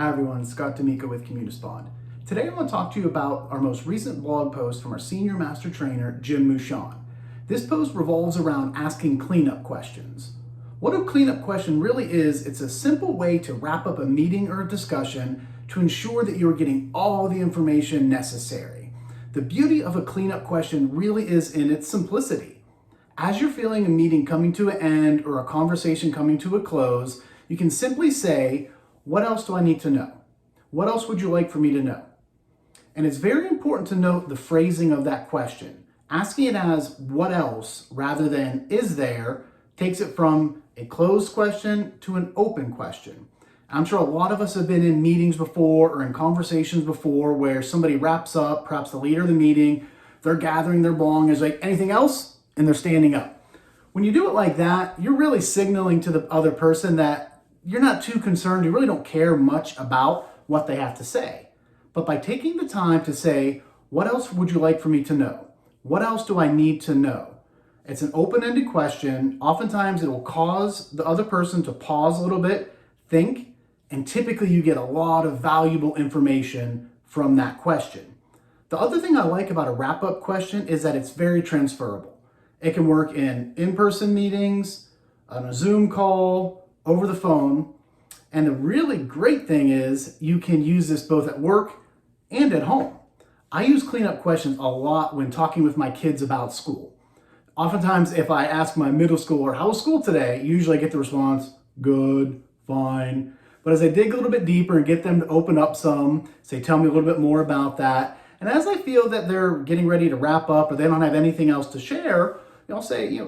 Hi everyone, Scott D'Amico with Communispond. Today I want to talk to you about our most recent blog post from our senior master trainer, Jim Mouchon. This post revolves around asking cleanup questions. What a cleanup question really is, it's a simple way to wrap up a meeting or a discussion to ensure that you're getting all the information necessary. The beauty of a cleanup question really is in its simplicity. As you're feeling a meeting coming to an end or a conversation coming to a close, you can simply say, what else do I need to know? What else would you like for me to know? And it's very important to note the phrasing of that question. Asking it as what else rather than is there takes it from a closed question to an open question. I'm sure a lot of us have been in meetings before or in conversations before where somebody wraps up, perhaps the leader of the meeting, they're gathering their belongings, like anything else, and they're standing up. When you do it like that, you're really signaling to the other person that you're not too concerned, you really don't care much about what they have to say. But by taking the time to say, what else would you like for me to know? What else do I need to know? It's an open-ended question. Oftentimes it will cause the other person to pause a little bit, think, and typically you get a lot of valuable information from that question. The other thing I like about a wrap-up question is that it's very transferable. It can work in in-person meetings, on a Zoom call, over the phone. And the really great thing is you can use this both at work and at home. I use cleanup questions a lot when talking with my kids about school. Oftentimes, if I ask my middle schooler, how was school today? Usually I get the response, good, fine. But as I dig a little bit deeper and get them to open up some, say, tell me a little bit more about that. And as I feel that they're getting ready to wrap up or they don't have anything else to share, I'll say,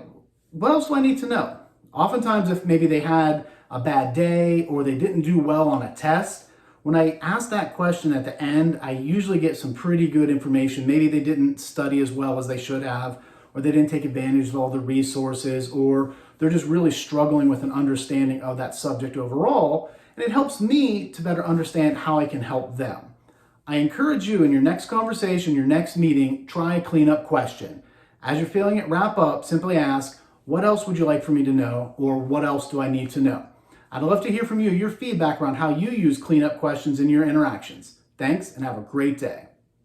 what else do I need to know? Oftentimes, if maybe they had a bad day or they didn't do well on a test, when I ask that question at the end, I usually get some pretty good information. Maybe they didn't study as well as they should have, or they didn't take advantage of all the resources, or they're just really struggling with an understanding of that subject overall. And it helps me to better understand how I can help them. I encourage you in your next conversation, your next meeting, try a cleanup question. As you're feeling it wrap up, simply ask, what else would you like for me to know? Or what else do I need to know? I'd love to hear from you, your feedback around how you use cleanup questions in your interactions. Thanks, and have a great day.